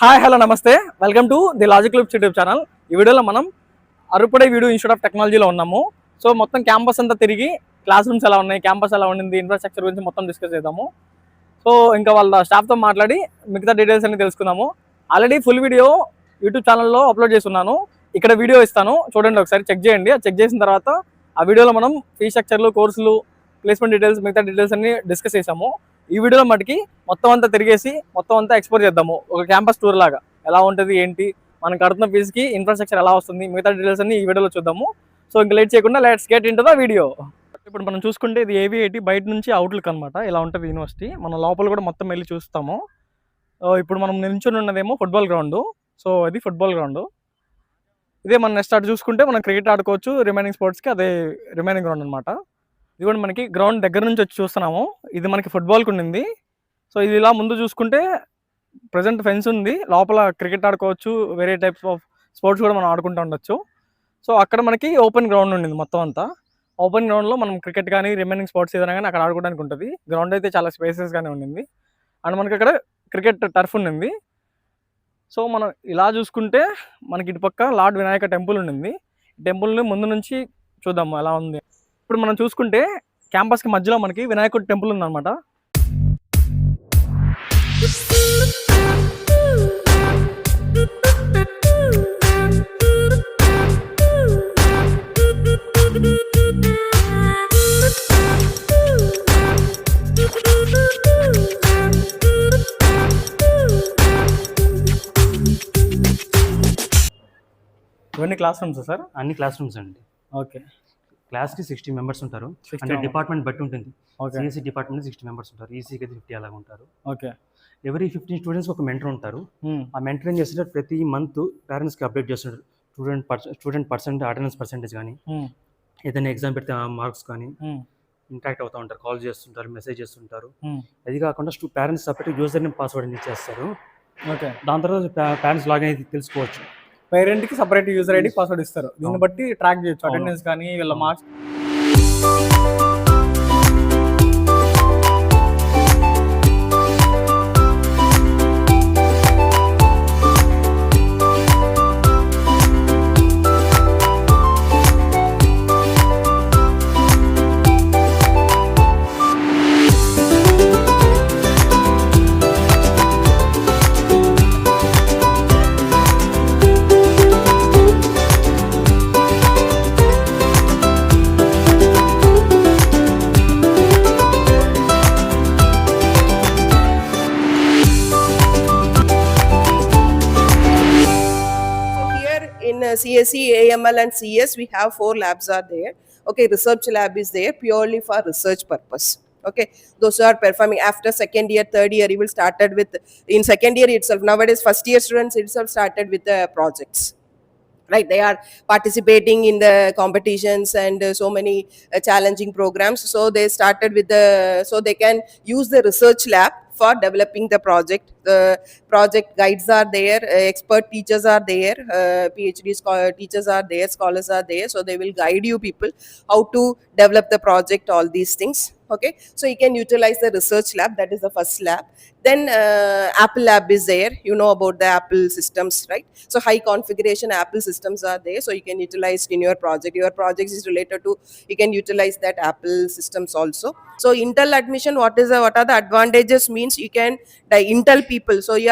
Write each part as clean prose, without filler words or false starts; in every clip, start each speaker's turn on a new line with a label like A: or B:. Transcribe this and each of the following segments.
A: Hi hello నమస్తే, welcome to the logic loops YouTube channel. ఈ వీడియోలో మనం అరుపడే వీడియో ఇన్స్టిట్యూట్ ఆఫ్ టెక్నాలజీలో ఉన్నాము. సో మొత్తం క్యాంపస్ అంతా తిరిగి క్లాస్ రూమ్స్ ఎలా ఉన్నాయి, క్యాంపస్ ఎలా ఉండింది, ఇన్ఫ్రాస్ట్రక్చర్ గురించి మొత్తం డిస్కస్ చేద్దాము. సో ఇంకా వాళ్ళ స్టాఫ్తో మాట్లాడి మిగతా డీటెయిల్స్ అన్ని తెలుసుకుందాము. ఆల్రెడీ ఫుల్ వీడియో యూట్యూబ్ ఛానల్లో అప్లోడ్ చేస్తున్నాను. ఇక్కడ వీడియో ఇస్తాను, చూడండి, ఒకసారి చెక్ చేయండి. చెక్ చేసిన తర్వాత ఆ వీడియోలో మనం ఫీ స్ట్రక్చర్లు, కోర్సులు, ప్లేస్మెంట్ డీటెయిల్స్, మిగతా డీటెయిల్స్ అన్ని డిస్కస్ చేసాము. ఈ వీడియోలో మటుకి మొత్తం అంతా తిరిగేసి మొత్తం అంతా ఎక్స్ప్లోర్ చేద్దాము. ఒక క్యాంపస్ టూర్ లాగా ఎలా ఉంటుంది, ఏంటి, మనం కడుతున్న ఫీజుకి ఇన్ఫ్రాస్ట్రక్చర్ ఎలా వస్తుంది, మిగతా డీటెయిల్స్ అన్ని ఈ వీడియోలో చూద్దాము. సో ఇంకా లేట్ చేయకుండా let's get into the video. ఇప్పుడు మనం చూసుకుంటే ఇది ఏవిఐటి బయట నుంచి అవుట్లుక్ అనమాట. ఇలా ఉంటుంది యూనివర్సిటీ. మనం లోపల కూడా మొత్తం వెళ్ళి చూస్తాము. ఇప్పుడు మనం నిల్చొని ఉన్నదేమో ఫుట్బాల్ గ్రౌండ్. సో ఇది ఫుట్బాల్ గ్రౌండ్. ఇదే మనం నెక్స్ట్ అటు చూసుకుంటే మనం క్రికెట్ ఆడుకోవచ్చు. రిమైనింగ్ స్పోర్ట్స్కి అదే రిమైనింగ్ గ్రౌండ్ అనమాట. ఇది కూడా మనకి గ్రౌండ్ దగ్గర నుంచి వచ్చి చూస్తున్నాము. ఇది మనకి ఫుట్బాల్కి ఉండింది. సో ఇది ఇలా ముందు చూసుకుంటే ప్రజెంట్ ఫెన్స్ ఉంది. లోపల క్రికెట్ ఆడుకోవచ్చు, వేరే టైప్స్ ఆఫ్ స్పోర్ట్స్ కూడా మనం ఆడుకుంటూ ఉండొచ్చు. సో అక్కడ మనకి ఓపెన్ గ్రౌండ్ ఉండింది మొత్తం అంతా. ఓపెన్ గ్రౌండ్లో మనం క్రికెట్ కానీ రిమైనింగ్ స్పోర్ట్స్ ఏదైనా కానీ అక్కడ ఆడుకోవడానికి ఉంటుంది. గ్రౌండ్ అయితే చాలా స్పేసెస్గానే ఉండింది. అండ్ మనకి అక్కడ క్రికెట్ టర్ఫ్ ఉండింది. సో మనం ఇలా చూసుకుంటే మనకి ఇటుపక్క లార్డ్ వినాయక టెంపుల్ ఉండింది. టెంపుల్ని ముందు నుంచి చూద్దాము ఎలా ఉంది. ఇప్పుడు మనం చూసుకుంటే క్యాంపస్కి మధ్యలో మనకి వినాయకుడి టెంపుల్ ఉందన్నమాట. ఇవన్నీ క్లాస్ రూమ్స్ సార్?
B: అన్ని క్లాస్ రూమ్స్ అండి.
A: ఓకే.
B: క్లాస్కి 60 మెంబర్స్ ఉంటారు. అంటే డిపార్ట్మెంట్ బట్టి ఉంటుంది. సిఎస్సి డిపార్ట్మెంట్ 60 మెంబర్స్ ఉంటారు. ఈసీకి అయితే 50 అలాగా ఉంటారు.
A: ఓకే.
B: ఎవరీ 15 స్టూడెంట్స్కి ఒక మెంటర్ ఉంటారు. ఆ మెంటర్ ఏం చేస్తుంటారు, ప్రతి మంత్ పేరెంట్స్కి అప్డేట్ చేస్తుంటారు. స్టూడెంట్ అటెండెన్స్ పర్సెంటేజ్ కానీ, ఏదైనా ఎగ్జామ్ పెడితే మార్క్స్ కానీ ఇంటరాక్ట్ అవుతూ ఉంటారు. కాల్ చేస్తుంటారు, మెసేజ్ చేస్తుంటారు. అది కాకుండా parents separate user name password అని ఇచ్చేస్తారు.
A: ఓకే.
B: దాని తర్వాత పేరెంట్స్ లాగిన్ అయితే తెలుసుకోవచ్చు.
A: పేరెంట్కి సపరేట్ యూజర్ ఐడి పాస్వర్డ్ ఇస్తారు. దీన్ని బట్టి ట్రాక్ చేయొచ్చు అటెండెన్స్ కానీ వీళ్ళ marks.
C: CSE, AML and CS, we have 4 labs are there. Okay, research lab is there purely for research purpose. Okay, those are performing after second year, third year, you will started with, in second year itself, nowadays first year students itself started with the projects. Right, they are participating in the competitions and so many challenging programs. So they started with so they can use the research lab for developing the project. The project guides are there, expert teachers are there, PhD teachers are there, scholars are there. So they will guide you people how to develop the project, all these things. Okay, so you can utilize the research lab. That is the first lab. Then Apple lab is there. You know about the Apple systems, right? So high configuration Apple systems are there. So you can utilize in your project. Your project is related to, you can utilize that Apple systems also. So Intel admission, what are the advantages means you can, the Intel people. So you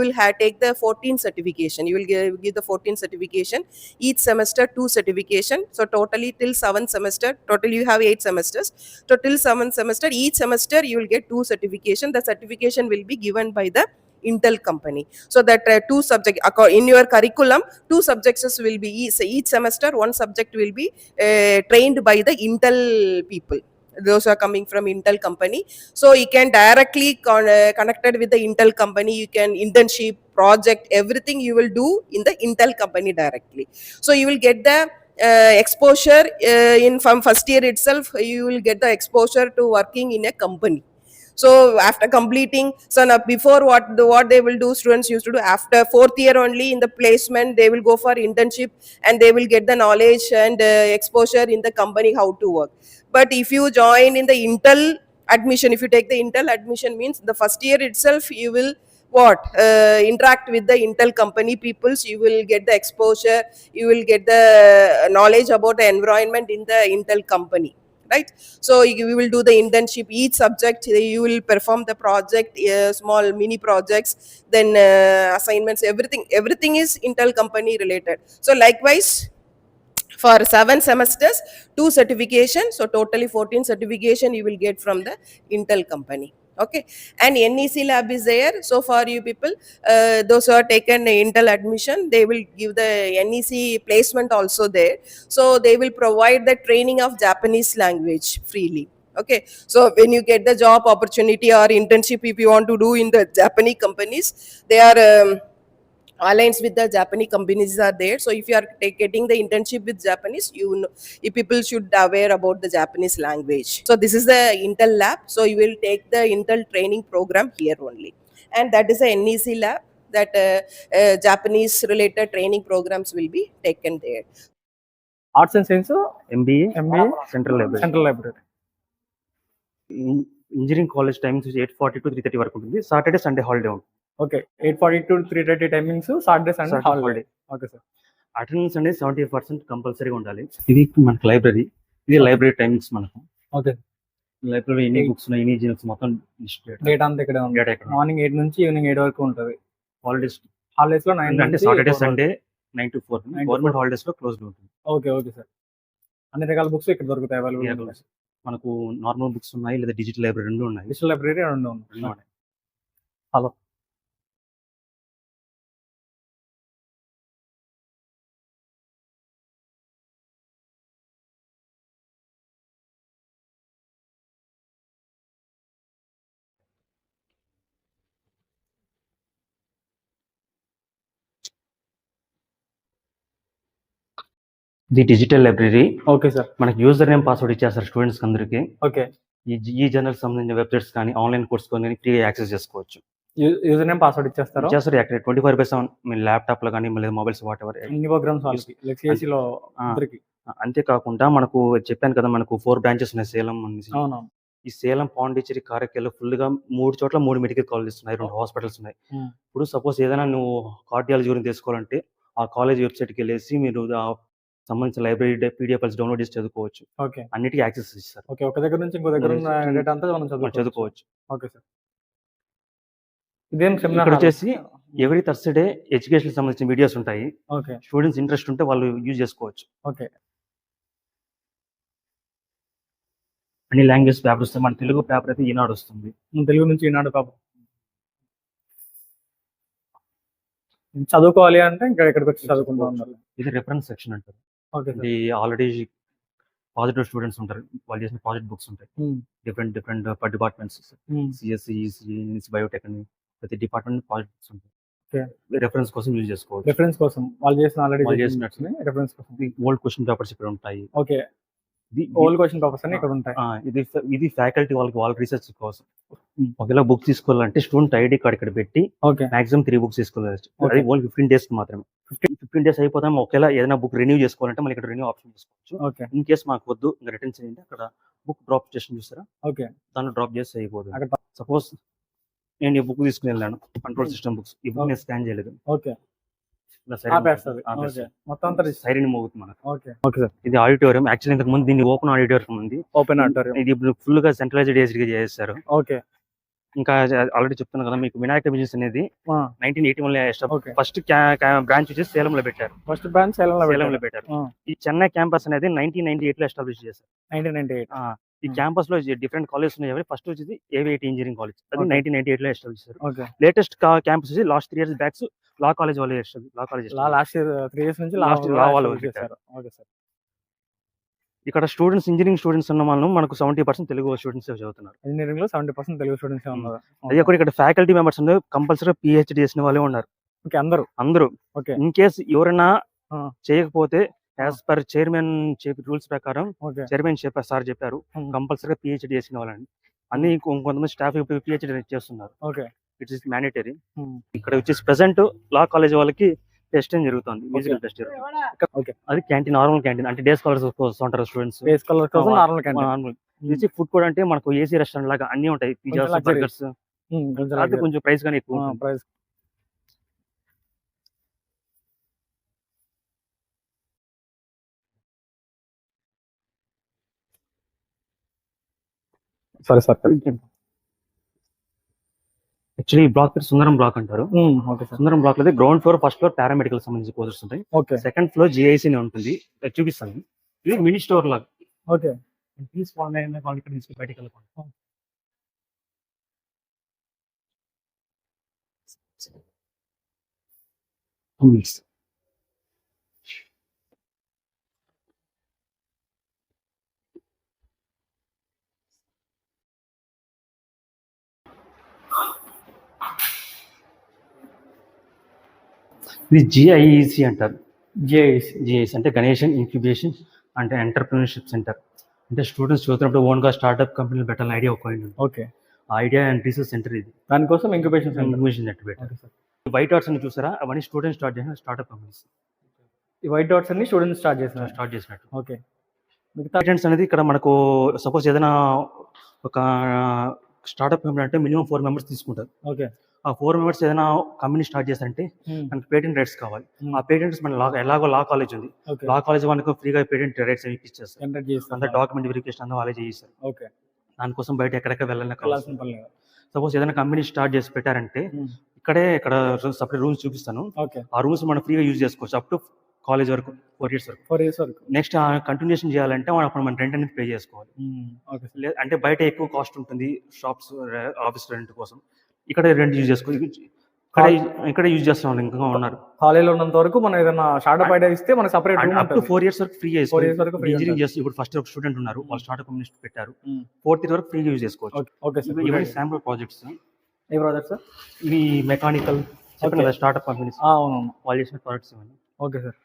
C: will take the 14 certification. You will give the 14 certification. Each semester 2 certification. So totally till 7th semester. Total you have 8 semesters. So till 7th semester, each semester you will get 2 certification. The certification will be given by the Intel company. So that 2 subject in your curriculum, 2 subjects will be each semester, 1 subject will be trained by the Intel people. Those are coming from Intel company. So you can directly connected with the Intel company. You can internship, project, everything you will do in the Intel company directly. So you will get the exposure in from first year itself. You will get the exposure to working in a company. So after completing, so now before what they will do, students used to do after 4th year only in the placement, they will go for internship and they will get the knowledge and exposure in the company how to work. But if you join in the Intel admission, if you take the Intel admission means the first year itself you will what interact with the Intel company peoples. You will get the exposure, you will get the knowledge about the environment in the Intel company, right? So you will do the internship, each subject you will perform the project, small mini projects, then assignments, everything is Intel company related. So likewise for 7 semesters, 2 certification, so totally 14 certification you will get from the Intel company. Okay, and NEC lab is there. So for you people, those who are taken Intel admission, they will give the NEC placement also there. So they will provide the training of Japanese language freely. Okay, so when you get the job opportunity or internship, if you want to do in the Japanese companies, they are alliance with the Japanese companies are there. So if you are getting the internship with Japanese, you know, you people should aware about the Japanese language. So this is the Intel lab. So you will take the Intel training program here only, and that is a NEC lab, that Japanese related training programs will be taken there.
A: Arts and science,
B: MBA
A: MBA,
B: central library.
A: Central library.
B: Engineering college times 8:40 to 3:30 వరకు ఉంటుంది. Saturday Sunday holiday ఉంటుంది.
A: Okay, 8:40 to 3:30 timings, Saturday Sunday
B: Saturday
A: holiday.
B: holiday.
A: Okay sir.
B: Attendance అనేది 70% కంపల్సరీగా ఉండాలి. ఇది మనకి library, ఇది library timings. మనకు
A: ఓకే,
B: లైబ్రరీ ఎన్ని బుక్స్ ఉన్నాయి, ఎన్ని జర్నల్స్, మొత్తం
A: డేటా అంతా ఇక్కడే ఉంది.
B: డేటా ఇక్కడ.
A: మార్నింగ్ 8 నుంచి ఈవినింగ్ 8 వరకు ఉంటుంది.
B: హాలిడేస్
A: హాలిడేస్ లో 9
B: అంటే
A: నుంచి
B: Saturday
A: 4
B: Sunday 9 to 4.
A: 9 to
B: government
A: 4.
B: Holidays లో క్లోజ్డ్ ఉంటుంది.
A: Okay, okay sir. అన్ని రకాల బుక్స్ ఇక్కడ దొరుకుతాయి, అవైలబుల్
B: Yeah,
A: ఉంటాయి.
B: మనకు నార్మల్ బుక్స్ ఉన్నాయి, లేదా డిజిటల్ లైబ్రరీ రెండు ఉన్నాయి.
A: డిజిటల్ లైబ్రరీ రెండు
B: రెండు
A: ఉన్నాయి.
B: ఉన్నాయి.
A: హలో.
B: ఇది డిజిటల్ లైబ్రరీ.
A: Okay sir.
B: మనకి యూజర్ నేమ్ పాస్వర్డ్ ఇచ్చేస్తారు స్టూడెంట్స్ అందరికి.
A: ఓకే,
B: ఈ జర్నల్ సంబంధించిన వెబ్సైట్స్ కానీ ఆన్లైన్ కోర్స్ కానీ ఫ్రీగా యాక్సెస్ చేసుకోవచ్చు.
A: యూజర్ నేమ్ పాస్వర్డ్ ఇచ్చేస్తారు.
B: ఇచ్చేస్తారు 24/7 మీ ల్యాప్టాప్ లో కానీ మళ్ళీ మొబైల్స్ వాట్ ఎవర్.
A: అన్ని ప్రోగ్రామ్స్ వాళ్ళకి, లైక్ సిఎస్సి లో అందరికి.
B: అంతేకాకుండా మనకు చెప్పాను కదా, మనకు 4 బ్రాంచెస్ ఉన్నాయి సేలం అనేసి.
A: అవునవును.
B: ఈ సేలం, పాండిచ్చేరి, కారకేలు ఫుల్ గా 3 చోట్ల 3 మెడికల్ కాలేజెస్ ఉన్నాయి, 2 హాస్పిటల్స్ ఉన్నాయి. ఇప్పుడు సపోజ్ ఏదైనా నువ్వు కార్డియాలజీ గురించి తెలుసుకోవాలంటే ఆ కాలేజ్ వెబ్సైట్కి వెళ్ళేసి మీరు సంబంధించిన లైబ్రరీ పీడిఎఫ్స్ డౌన్లోడ్ చేసి చదువుకోవచ్చు.
A: ఓకే,
B: అన్నిటికీ యాక్సెస్ ఇస్తారు.
A: ఓకే, ఒక దగ్గర నుంచి ఇంకో దగ్గర ఉన్న డేటా అంతా మనం
B: చదువుకోవచ్చు.
A: Okay sir. ఇదేం సెమినార్
B: ఇక్కడ వచ్చేసి ఎవ్రీ థర్స్డే ఎడ్యుకేషన్ సంబంధించిన వీడియోస్ ఉంటాయి.
A: ఓకే,
B: స్టూడెంట్స్ ఇంట్రెస్ట్ ఉంటే వాళ్ళు యూజ్ చేసుకోవచ్చు.
A: ఓకే.
B: అన్ని లాంగ్వేజ్ పేపర్ వస్తాయి. మన తెలుగు పేపర్ అయితే ఈనాడు వస్తుంది.
A: తెలుగు నుంచి ఈనాడు పేపర్ చదువుకోవాలి అంటే ఇంకా ఇక్కడికి వచ్చి చదువుకుంటూ ఉన్నారు.
B: ఇది రెఫరెన్స్ సెక్షన్ అంటారు.
A: Okay sir.
B: ఇది ఆల్రెడీ పాజిటివ్ స్టూడెంట్స్ ఉంటారు, వాళ్ళు చేసిన ప్రాజెక్ట్ బుక్స్ ఉంటాయి. డిఫరెంట్ డిపార్ట్మెంట్స్, సిఎస్సి, బయోటెక్ అని ప్రతి డిపార్ట్మెంట్ ప్రాజెక్ట్ బుక్స్ ఉంటాయి. రెఫరెన్స్ కోసం యూజ్ చేసుకోవచ్చు.
A: రిఫరెన్స్ కోసం వాళ్ళు చేసిన ఆల్రెడీ
B: వాళ్ళు చేసినట్టు
A: రిఫరెన్స్ కోసం.
B: ఓల్డ్ క్వశ్చన్ పేపర్స్ ఇక్కడ ఉంటాయి.
A: ఓకే, ఓల్డ్ క్వశ్చన్ పేపర్స్ అన్ని ఇక్కడ ఉంటాయి.
B: ఇది ఫ్యాకల్టీ వాళ్ళ రీసెర్చ్ కోసం. ఒకవేళ బుక్ తీసుకోవాలంటే స్టూడెంట్ ఐడి కార్డ్ ఇక్కడ పెట్టి
A: ఓకే,
B: మాక్సిమం 3 బుక్స్ తీసుకోవచ్చు. అది ఓన్లీ 15 days మాత్రమే. 15 days అయిపోతాం. ఒకవేళ ఏదైనా బుక్ రెన్యూ చేసుకోవాలంటే మళ్ళీ ఇక్కడ రెన్యూ ఆప్షన్ తీసుకోవచ్చు.
A: ఓకే,
B: ఇన్ కేస్ మాకు వద్దు ఇంకా రిటర్న్ చేయండి, అక్కడ బుక్ డ్రాప్ స్టేషన్ చూస్తారా,
A: ఓకే,
B: దాన్ని డ్రాప్ చేసి అయిపోతుంది.
A: అక్కడ
B: సపోజ్ నేను ఈ బుక్ తీసుకుని వెళ్ళాను, కంట్రోల్ సిస్టమ్ బుక్స్. ఈ బుక్ నేను స్కాన్ చేయలేదు,
A: ఓకే, ఆపేస్తుంది. ఓకే, మొత్తం అంతా
B: సైరన్ మోగుతుంది మనకు.
A: Okay, okay sir.
B: ఇది ఆడిటోరియం. యాక్చువల్లీ ఇంతకు ముందు దీన్ని ఓపెన్ ఆడిటోరియం ఉంది.
A: Open auditorium.
B: ఇది ఇప్పుడు ఫుల్ గా సెంట్రలైజ్డ్ ఏసీగా చేస్తారు.
A: ఓకే,
B: ఇంకా ఆల్రెడీ చెప్తున్నాను కదా మీకు, వినాయక బిజినెస్ అనేది 1981
A: ఓకే.
B: ఫస్ట్ బ్రాంచ్ వచ్చేసి సేలంలో పెట్టారు.
A: ఫస్ట్ బ్రాంచ్
B: సేలంలో పెట్టారు. ఈ చెన్నై క్యాంపస్ అనేది 1998 ఎస్టాబ్లిష్ చేశారు.
A: 1998.
B: ఈ క్యాంపస్ లో డిఫరెంట్ కాలేజెస్ ఉన్నాయి. ఫస్ట్ వచ్చేసి ఏవిఐటి ఇంజనీరింగ్ కాలేజ్, అది 1998 ఎస్టాబ్లిష్ చేశారు.
A: ఓకే,
B: లేటెస్ట్ క్యాంపస్ వచ్చి last 3 years backs law college వాళ్ళు
A: లాస్ట్ ఇయర్ 3 years నుంచి
B: లా వాళ్ళు
A: చేశారు. Okay sir.
B: ఇక్కడ స్టూడెంట్స్, ఇంజనీరింగ్ స్టూడెంట్స్ ఉన్న వాళ్ళు మనకు 70% తెలుగు స్టూడెంట్స్ చదువుతున్నారు.
A: ఇంజనీరింగ్ లో 70% తెలుగు స్టూడెంట్స్ ఉన్నారు.
B: అది కూడా ఇక్కడ ఫ్యాకల్టీ మెంబర్స్ ఉన్నారు, కంపల్సరీ పిహెచ్డి చేసిన వాళ్ళే ఉన్నారు.
A: ఓకే, అందరూ. ఓకే,
B: ఇన్ కేస్ ఎవరైనా చేయకపోతే యాజ్ పర్ చైర్మన్ రూల్స్ ప్రకారం చైర్మన్ సార్ చెప్పారు కంపల్సరీగా పిహెచ్డి చేసిన వాళ్ళని. అన్ని కొంతమంది స్టాఫ్ పిహెచ్డి చేస్తున్నారు.
A: Okay,
B: it is mandatory. ఇక్కడ వచ్చేసి ప్రెసెంట్ లా కాలేజ్ వాళ్ళకి టెస్టింగ్ జరుగుతుంది, మ్యూజికల్ టెస్ట్ జరుగుతుంది.
A: ఓకే,
B: అది క్యాంటీన్, నార్మల్ క్యాంటీన్ అంటే డే స్కాలర్స్ ఉంటారు స్టూడెంట్స్.
A: బేస్ కలర్ కోసం నార్మల్ క్యాంటీన్.
B: నార్మల్ ఫుడ్ కూడా అంటే మనకు ఏసీ రెస్టారెంట్ లాగా అన్ని ఉంటాయి, పిజ్జాస్, బర్గర్స్,
A: కొంచెం
B: కాబట్టి
A: like
B: కొంచెం ప్రైస్ గానీ ఎక్కువ ఉంటుంది.
A: ప్రైస్. సరే సార్.
B: యాక్చువల్లీ ఈ బ్లాక్ పేరు సుందరం బ్లాక్ అంటారు.
A: Okay sir.
B: సుందరం బ్లాక్ లో ground floor, first floor paramedical సంబంధించిన కోర్సెస్ ఉంటాయి.
A: ఓకే.
B: సెకండ్ ఫ్లోర్ జిఐసి ఉంటుంది. అది చూపిస్తాను. ఇది మినీ స్టోర్ లాగా.
A: ఓకే.
B: తీసుకోవాలి ఇక్కడ తీసుకుని బయటికి వెళ్ళకుండా. ఇది జిఐఈసి అంటారు. జిఐసి అంటే గణేషన్ ఇంక్యుబేషన్ అంటే ఎంటర్ప్రినర్షిప్ సెంటర్. అంటే స్టూడెంట్స్ చదువుతున్నప్పుడు ఓన్గా స్టార్ట్అప్ కంపెనీలు పెట్టాలని ఐడియా ఒక ఉంటుంది.
A: ఓకే.
B: ఆ ఐడియా అండ్ రీసెర్చ్ సెంటర్ ఇది.
A: దానికోసం ఇంక్యుబేషన్
B: సెంటర్ పెట్టారు. వైట్ డాట్స్ అని చూసారా, అవన్నీ స్టూడెంట్స్ స్టార్ట్ చేసిన స్టార్ట్అప్ కంపెనీస్.
A: ఈ వైట్ డాట్స్ అన్ని స్టూడెంట్స్ స్టార్ట్ చేసినట్టు. ఓకే. మిగతా
B: పేటెంట్స్ అనేది ఇక్కడ మనకు సపోజ్ ఏదైనా ఒక స్టార్ట్అప్ కంపెనీ అంటే మినిమం 4 మెంబర్స్ తీసుకుంటారు.
A: ఓకే.
B: ఆ 4 మెంబర్స్ ఏదైనా కంపెనీ స్టార్ట్ చేస్తారంటే మనకి పేటెంట్ రైట్స్ కావాలి. ఆ పేటెంట్స్ మన ఎలాగో లా కాలేజ్ ఉంది. లా కాలేజ్ మనకు ఫ్రీగా పేటెంట్ రైట్స్ ఇప్పించేస్తారు. అంతా డాక్యుమెంట్ వెరిఫికేషన్ అంతా వాళ్ళే చేయిస్తారు.
A: ఓకే.
B: దానికోసం బయట ఎక్కడెక్కడ వెళ్ళాల్సిన పని లేదు. సపోజ్ ఏదైనా కంపెనీ స్టార్ట్ చేసి పెట్టారంటే ఇక్కడ సపరేట్ రూమ్స్ చూపిస్తాను.
A: ఓకే.
B: ఆ రూమ్స్ మనం ఫ్రీగా యూజ్ చేసుకోవచ్చు అప్ టు కాలేజ్ వరకు 4 ఇయర్స్ వరకు. నెక్స్ట్ కంటిన్యూషన్ చేయాలంటే అప్పుడు మనం రెంట్ అనేది పే చేసుకోవాలి. అంటే బయట ఎక్కువ కాస్ట్ ఉంటుంది షాప్స్, ఆఫీస్ రెంట్ కోసం. ఇక్కడ రెంట్ యూజ్ చేసుకోవచ్చు. ఇక్కడ యూజ్ చేస్తాం. ఇంకా ఉన్నారు
A: కాలేజీలో ఉన్నంత వరకు మనం ఏదైనా స్టార్ట్అప్ ఐడియా ఇస్తే మనకి separate room
B: up to 4 years వరకు ఫ్రీ చేసుకోవచ్చు.
A: 4 years వరకు ఫ్రీ.
B: ఇంజనీరింగ్ చేసి ఇప్పుడు ఫస్ట్ ఒక స్టూడెంట్ ఉన్నారు, వాళ్ళు స్టార్ట్అప్ కంపెనీ పెట్టారు. 4th ఇయర్ వరకు ఫ్రీగా యూజ్ చేసుకోవచ్చు.
A: Okay sir.
B: ఇవన్నీ శాంపుల్ ప్రాజెక్ట్స్.
A: ఏ ప్రాజెక్ట్స్ సార్?
B: ఇవి మెకానికల్ చెప్పిన స్టార్ట్అప్ కంపెనీస్.
A: అవును.
B: వాళ్ళు చేసిన ప్రాజెక్ట్స్ ఇవన్నీ.
A: Okay sir.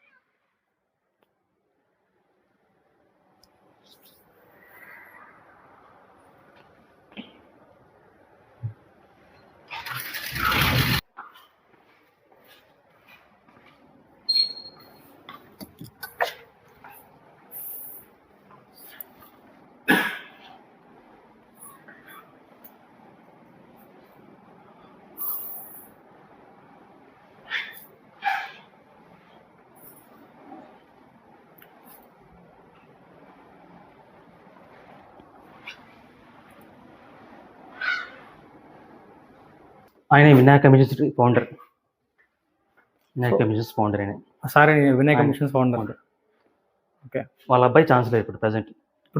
B: ఆయన Vinayaka missions founder. Vinayaka missions founder ఆయన.
A: Sir Vinayaka missions founder. Okay.
B: వాళ్ళ అబ్బాయి ఛాన్సలర్ ఇప్పుడు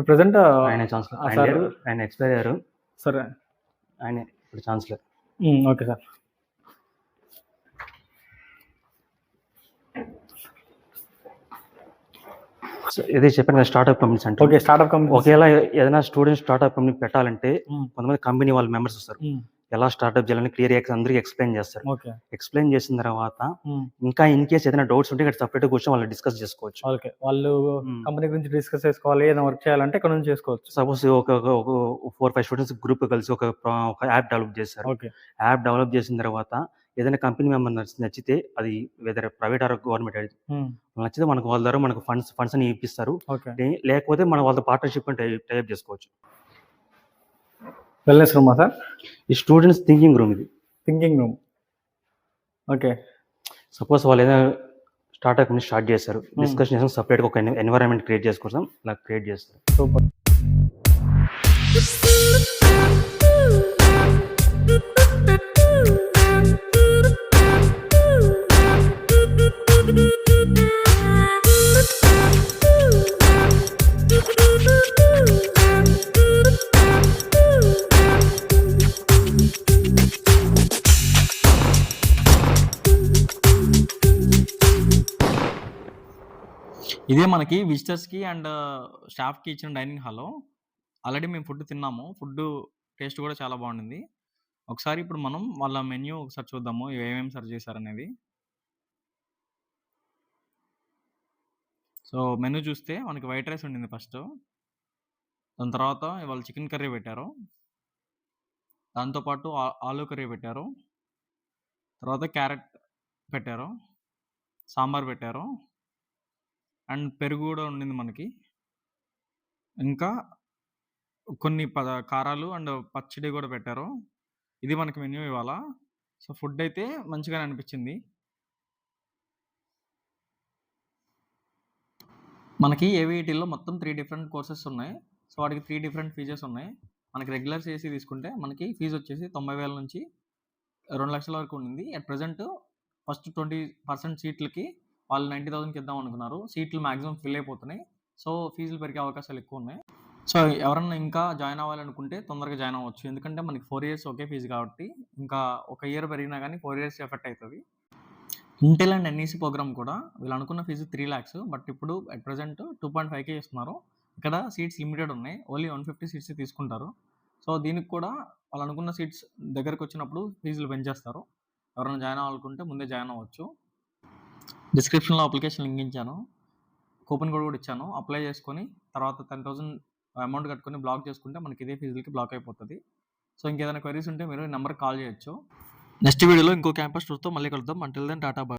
B: ప్రెసెంట్ ఆయన ఛాన్సలర్. ఆయన ఎక్స్పైర్ అయ్యారు.
A: సరే.
B: ఆయన ఇప్పుడు ఛాన్సలర్.
A: Okay sir.
B: ఇదే చెప్పాను కదా స్టార్ట్అప్ కంపెనీస్ అంటే.
A: ఓకే. స్టార్ట్అప్ కంపెనీ
B: ఒకవేళ ఏదైనా స్టూడెంట్ స్టార్ట్అప్ కంపెనీ పెట్టాలంటే కొంతమంది కంపెనీ వాళ్ళ మెంబర్స్ వస్తారు. ఎలా స్టార్ట్అప్ చేయాలని క్లియర్ అందరికీ ఎక్స్ప్లెయిన్ చేస్తారు.
A: ఓకే.
B: ఎక్స్ప్లెయిన్ చేసిన తర్వాత ఇంకా ఇన్ కేస్ ఏదైనా డౌట్స్ ఉంటే ఇక్కడ సపరేట్ కూర్చొని వాళ్ళు డిస్కస్ చేసుకోవచ్చు.
A: ఓకే. వాళ్ళు కంపెనీ గురించి డిస్కస్ చేసుకోవాలి, ఏదైనా వర్క్ చేయాలంటే ఇక్కడ నుంచి చేసుకోవచ్చు.
B: సపోజ్ ఒక 4-5 స్టూడెంట్స్ గ్రూప్ కలిసి ఒక యాప్ డెవలప్ చేస్తారు.
A: ఓకే.
B: యాప్ డెవలప్ చేసిన తర్వాత ఏదైనా కంపెనీ మెంబర్ నచ్చితే అది వెదర్ ప్రైవేట్ ఆర్ గవర్నమెంట్ అది నచ్చితే మనకు వాళ్ళ ద్వారా మనకు ఫండ్స్ అని ఇప్పిస్తారు. లేకపోతే మనం వాళ్ళతో పార్ట్నర్షిప్ టైప్ చేసుకోవచ్చు.
A: వెల్నెస్ రూమా సార్?
B: ఈ స్టూడెంట్స్ థింకింగ్ రూమ్. ఇది
A: థింకింగ్ రూమ్. ఓకే.
B: సపోజ్ వాళ్ళు ఏదైనా స్టార్ట్అప్ స్టార్ట్ చేస్తారు, డిస్కషన్ చేస్తాం, సపరేట్గా ఒక ఎన్వైరాన్మెంట్ క్రియేట్ చేసుకోవడం ఇలా క్రియేట్ చేస్తారు.
A: సూపర్. ఇదే మనకి విజిటర్స్కి అండ్ స్టాఫ్కి ఇచ్చిన డైనింగ్ హాల్. ఆల్రెడీ మేము ఫుడ్ తిన్నాము. ఫుడ్ టేస్ట్ కూడా చాలా బాగుండింది. ఒకసారి ఇప్పుడు మనం వాళ్ళ మెన్యూ ఒకసారి చూద్దాము, ఏమేమి సర్వ్ చేశారనేది. సో మెనూ చూస్తే మనకి వైట్ రైస్ ఉండింది ఫస్ట్. దాని తర్వాత ఇవాళ చికెన్ కర్రీ పెట్టారు. దాంతోపాటు ఆలూ కర్రీ పెట్టారు. తర్వాత క్యారెట్ పెట్టారు. సాంబార్ పెట్టారు. అండ్ పెరుగు కూడా ఉండింది మనకి. ఇంకా కొన్ని కారాలు అండ్ పచ్చడి కూడా పెట్టారు. ఇది మనకి మెన్యూ ఇవాళ. సో ఫుడ్ అయితే మంచిగానే అనిపించింది. మనకి ఏవిఐటీలో మొత్తం 3 డిఫరెంట్ కోర్సెస్ ఉన్నాయి. సో వాటికి 3 డిఫరెంట్ ఫీజెస్ ఉన్నాయి. మనకి రెగ్యులర్ చేసి తీసుకుంటే మనకి ఫీజు వచ్చేసి 90,000 నుంచి 2,00,000 వరకు ఉండింది. అట్ ప్రెజెంట్ ఫస్ట్ 20% సీట్లకి వాళ్ళు 90,000కి ఇద్దాం అనుకున్నారు. సీట్లు మాక్సిమం ఫిల్ అయిపోతున్నాయి. సో ఫీజులు పెరిగే అవకాశాలు ఎక్కువ ఉన్నాయి. సో ఎవరన్నా ఇంకా జాయిన్ అవ్వాలనుకుంటే తొందరగా జాయిన్ అవ్వచ్చు. ఎందుకంటే మనకి 4 ఇయర్స్ ఒకే ఫీజు కాబట్టి ఇంకా ఒక ఇయర్ పెరిగినా కానీ 4 ఇయర్స్ ఎఫెక్ట్ అవుతుంది. ఇంటెల్ అండ్ ఎన్ఈసీ ప్రోగ్రామ్ కూడా వీళ్ళు అనుకున్న ఫీజు 3 lakhs, బట్ ఇప్పుడు అట్ ప్రెజెంట్ 2.5K ఇస్తున్నారు. ఇక్కడ సీట్స్ లిమిటెడ్ ఉన్నాయి. ఓన్లీ 150 సీట్స్ తీసుకుంటారు. సో దీనికి కూడా వాళ్ళు అనుకున్న సీట్స్ దగ్గరకు వచ్చినప్పుడు ఫీజులు పెంచేస్తారు. ఎవరైనా జాయిన్ అవ్వాలనుకుంటే ముందే జాయిన్ అవ్వచ్చు. డిస్క్రిప్షన్లో అప్లికేషన్ లింక్ ఇచ్చాను, కూపన్ కోడ్ కూడా ఇచ్చాను. అప్లై చేసుకొని తర్వాత 10,000 అమౌంట్ కట్టుకొని బ్లాక్ చేసుకుంటే మనకి ఇదే ఫీజులకి బ్లాక్ అయిపోతుంది. సో ఇంకేదైనా క్వైరీస్ ఉంటే మీరు ఈ నెంబర్కి కాల్ చేయొచ్చు. నెక్స్ట్ వీడియోలో ఇంకో క్యాంపస్ టూర్తో మళ్ళీ కలుద్దాం. Until then tata bye.